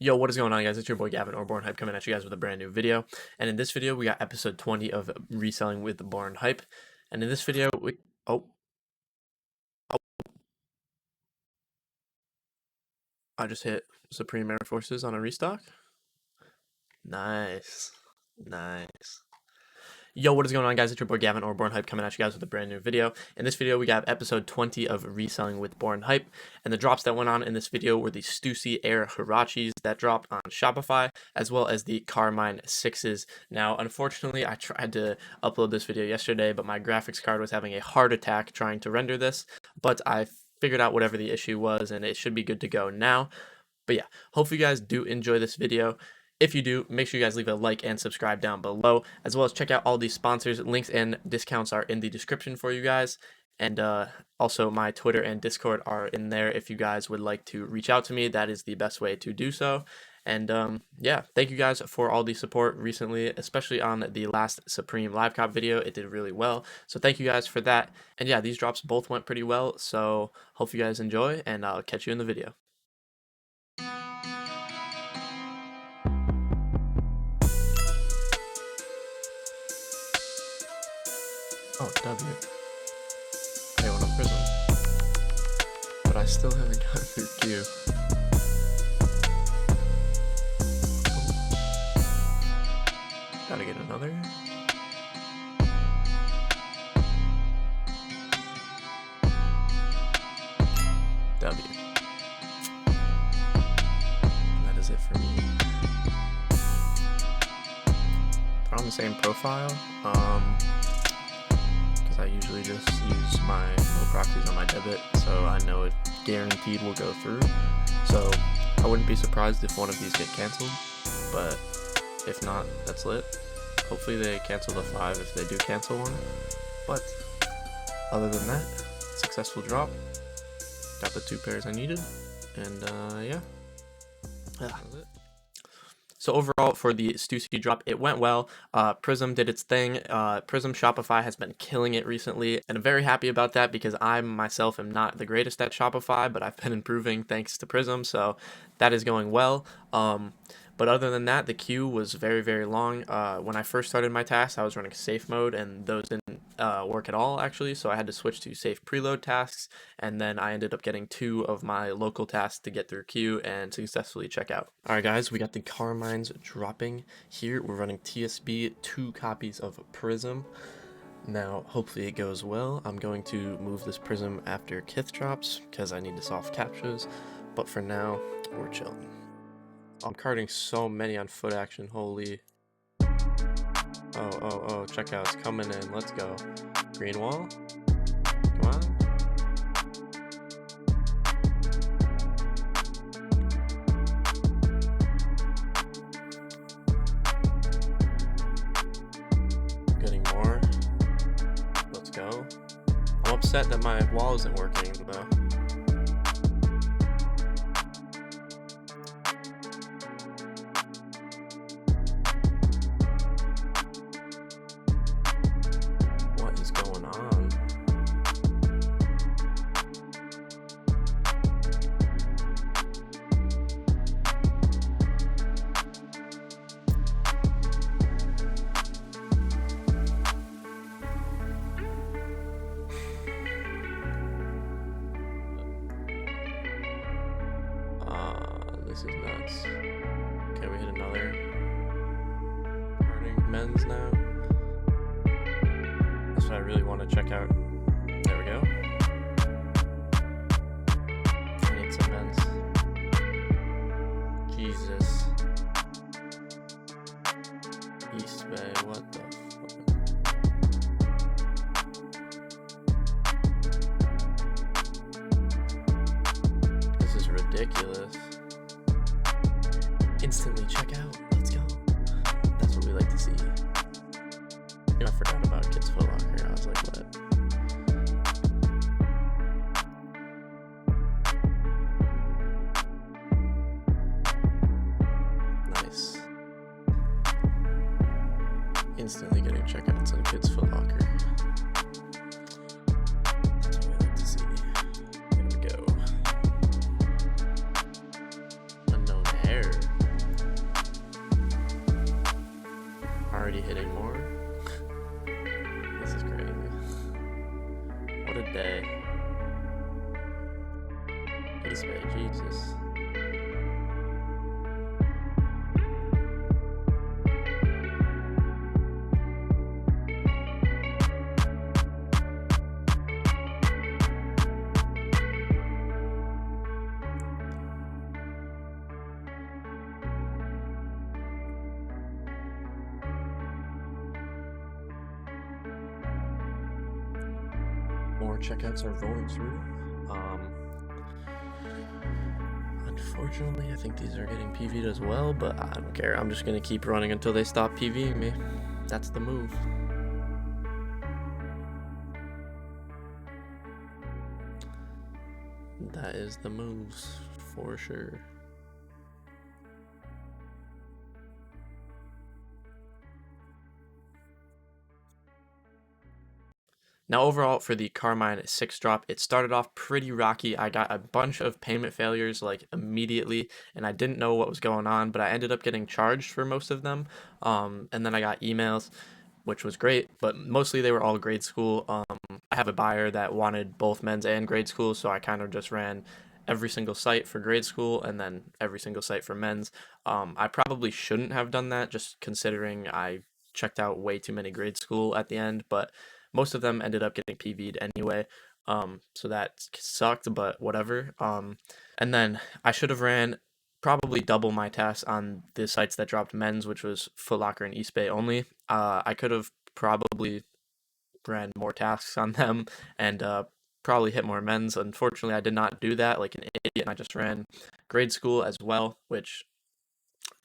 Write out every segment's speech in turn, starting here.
Yo, what is going on, guys? It's your boy Gavin or BornHype coming at you guys with a brand new video. And in this video, we got episode 20 of Reselling with BornHype. And in this video, I just hit Supreme Air Forces on a restock. Nice. Yo, what is going on, guys? It's your boy Gavin or BornHype coming at you guys with a brand new video. In this video, we got episode 20 of Reselling with BornHype, and the drops that went on in this video were the Stussy Air Hirachis that dropped on Shopify, as well as the Carmine 6s. Now, unfortunately, I tried to upload this video yesterday, but my graphics card was having a heart attack trying to render this, but I figured out whatever the issue was, and it should be good to go now. But yeah, hopefully you guys do enjoy this video. If you do, make sure you guys leave a like and subscribe down below, as well as check out all these sponsors. Links and discounts are in the description for you guys. And also my Twitter and Discord are in there if you guys would like to reach out to me. That is the best way to do so. And yeah, thank you guys for all the support recently, especially on the last Supreme live cop video. It did really well. So thank you guys for that. And yeah, these drops both went pretty well. So hope you guys enjoy, and I'll catch you in the video. Oh, W. I went on Prism. But I still haven't gotten through Q. Gotta get another. W. And that is it for me. They're on the same profile. I usually just use my no proxies on my debit, so I know it guaranteed will go through. So I wouldn't be surprised if one of these get canceled, but if not, that's lit. Hopefully they cancel the 5 if they do cancel one. But other than that, successful drop. Got the 2 pairs I needed, and yeah, that was it. So overall, for the Stussy drop, it went well. Prism did its thing. Prism Shopify has been killing it recently, and I'm very happy about that because I myself am not the greatest at Shopify, but I've been improving thanks to Prism, so that is going well. But other than that, the queue was very, very long. When I first started my tasks, I was running safe mode, and those didn't work at all, actually, so I had to switch to safe preload tasks, and then I ended up getting 2 of my local tasks to get through queue and successfully check out. Alright guys, we got the Carmines dropping here. We're running TSB, 2 copies of Prism. Now, hopefully it goes well. I'm going to move this Prism after Kith drops, because I need to solve captures, but for now, we're chilling. I'm carding so many on foot action, holy. Oh, checkout's coming in, let's go. Green wall, come on. Getting more, let's go. I'm upset that my wall isn't working though. Going on? This is nuts. Okay, we hit another turning men's now. That's what I really want to check out. There we go. I need some men's. Jesus. East Bay, what the fuck? This is ridiculous. Instantly check out. Let's go. That's what we like to see. I forgot about Kids Foot Locker. I was like, what? Nice. Instantly getting checkouts on Kids Foot Locker. That's what we like to see. There we go. Unknown hair. What a day. East Bay, Jesus. More checkouts are rolling through. Unfortunately, I think these are getting PV'd as well, but I don't care. I'm just going to keep running until they stop PVing me. That's the move. That is the moves, for sure. Now overall for the Carmine 6 drop, it started off pretty rocky. I got a bunch of payment failures like immediately, and I didn't know what was going on, but I ended up getting charged for most of them. And then I got emails, which was great, but mostly they were all grade school. I have a buyer that wanted both men's and grade school, so I kind of just ran every single site for grade school and then every single site for men's. I probably shouldn't have done that just considering I checked out way too many grade school at the end, but most of them ended up getting PV'd anyway. So that sucked, but whatever. And then I should have ran probably double my tasks on the sites that dropped men's, which was Foot Locker and East Bay only. I could have probably ran more tasks on them and probably hit more men's. Unfortunately, I did not do that like an idiot, and I just ran grade school as well, which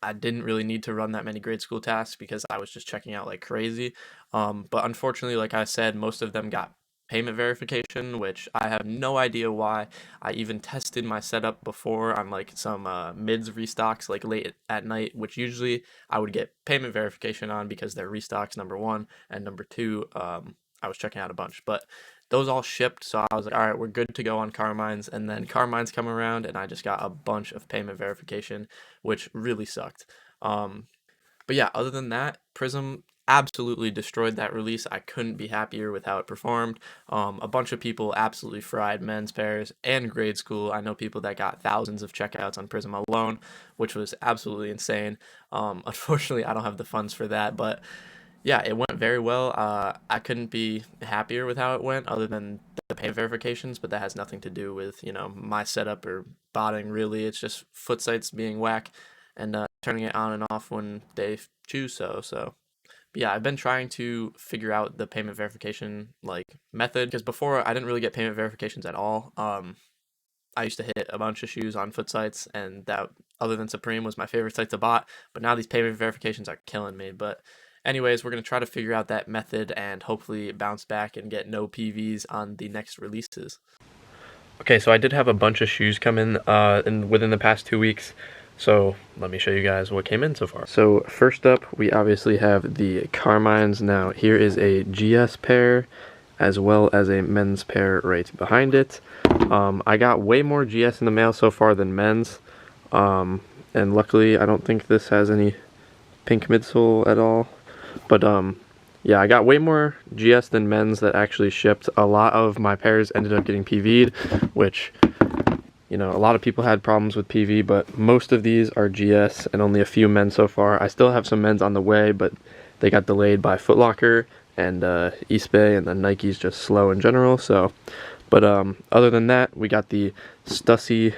I didn't really need to run that many grade school tasks because I was just checking out like crazy. But unfortunately, like I said, most of them got payment verification, which I have no idea why. I even tested my setup before on like some mids restocks like late at night, which usually I would get payment verification on because they're restocks, number one, and number two, I was checking out a bunch. But those all shipped, so I was like, all right, we're good to go on Carmine's. And then Carmine's come around, and I just got a bunch of payment verification, which really sucked. But yeah, other than that, Prism absolutely destroyed that release. I couldn't be happier with how it performed. A bunch of people absolutely fried men's pairs and grade school. I know people that got thousands of checkouts on Prism alone, which was absolutely insane. Unfortunately, I don't have the funds for that, but yeah, it went very well. I couldn't be happier with how it went, other than the payment verifications, but that has nothing to do with, my setup or botting, really. It's just foot sites being whack and turning it on and off when they choose so. But yeah, I've been trying to figure out the payment verification like method, because before I didn't really get payment verifications at all. I used to hit a bunch of shoes on foot sites, and that, other than Supreme, was my favorite site to bot. But now these payment verifications are killing me. But anyways, we're going to try to figure out that method and hopefully bounce back and get no PVs on the next releases. Okay, so I did have a bunch of shoes come in within the past 2 weeks. So let me show you guys what came in so far. So first up, we obviously have the Carmines. Now here is a GS pair as well as a men's pair right behind it. I got way more GS in the mail so far than men's. And luckily, I don't think this has any pink midsole at all. But yeah, I got way more GS than men's that actually shipped. A lot of my pairs ended up getting PV'd, which, a lot of people had problems with PV, but most of these are GS and only a few men's so far. I still have some men's on the way, but they got delayed by Foot Locker and East Bay, and then Nike's just slow in general. So, but other than that, we got the Stussy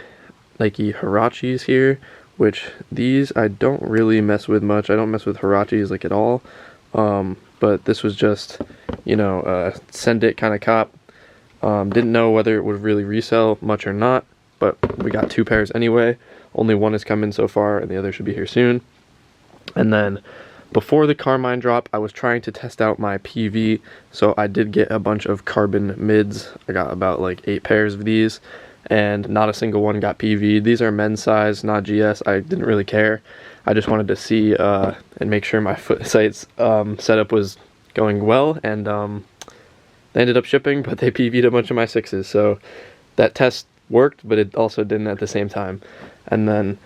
Nike Hirachis here, which these I don't really mess with much. I don't mess with Hirachis like at all. But this was just, send it kind of cop. Didn't know whether it would really resell much or not, but we got 2 pairs anyway. Only one has come in so far, and the other should be here soon. And then before the Carmine drop, I was trying to test out my PV, so I did get a bunch of carbon mids. I got about like 8 pairs of these, and not a single one got PV. These are men's size, not GS. I didn't really care. I just wanted to see and make sure my foot sites setup was going well, and they ended up shipping, but they PV'd a bunch of my 6s. So that test worked, but it also didn't at the same time. And then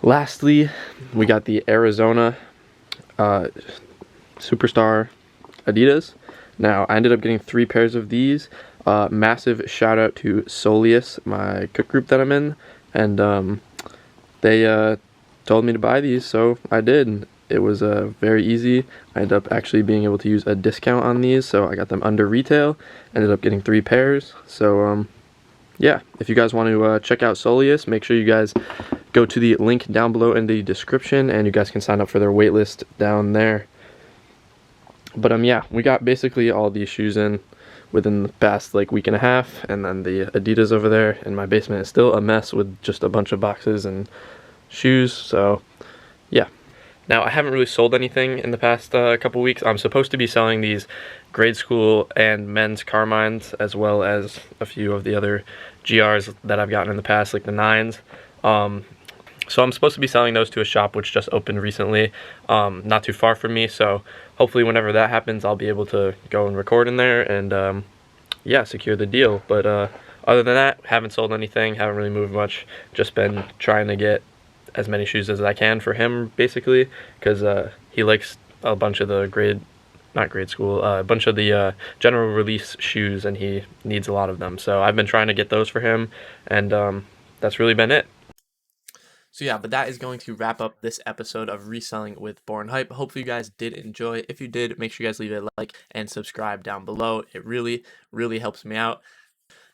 lastly, we got the Arizona Superstar Adidas. Now, I ended up getting 3 pairs of these. Massive shout out to Soleus, my cook group that I'm in, and they told me to buy these, so I did. It was very easy. I ended up actually being able to use a discount on these, so I got them under retail. Ended up getting 3 pairs. So yeah, if you guys want to check out Soleus, make sure you guys go to the link down below in the description, and you guys can sign up for their waitlist down there. But yeah, we got basically all these shoes in within the past like week and a half, and then the Adidas over there in my basement is still a mess with just a bunch of boxes and shoes. So yeah, now I haven't really sold anything in the past couple weeks. I'm supposed to be selling these grade school and men's Carmines, as well as a few of the other GRs that I've gotten in the past, like the 9s. So I'm supposed to be selling those to a shop which just opened recently, not too far from me. So hopefully whenever that happens, I'll be able to go and record in there and yeah, secure the deal. But other than that, haven't sold anything, haven't really moved much. Just been trying to get as many shoes as I can for him, basically, because he likes a bunch of the a bunch of the general release shoes, and he needs a lot of them. So I've been trying to get those for him, and that's really been it. So yeah, but that is going to wrap up this episode of Reselling with BornHype. Hopefully you guys did enjoy. If you did, make sure you guys leave a like and subscribe down below. It really, really helps me out.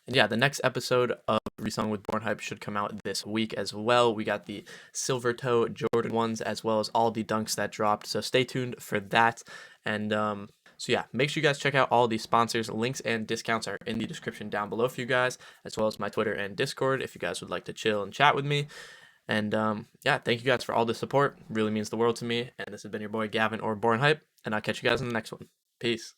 And yeah, the next episode of Reselling with BornHype should come out this week as well. We got the Silver Toe Jordan ones, as well as all the dunks that dropped. So stay tuned for that. And so yeah, make sure you guys check out all the sponsors. Links and discounts are in the description down below for you guys, as well as my Twitter and Discord if you guys would like to chill and chat with me. And yeah, thank you guys for all the support. Really means the world to me. And this has been your boy Gavin or BornHype, and I'll catch you guys in the next one. Peace.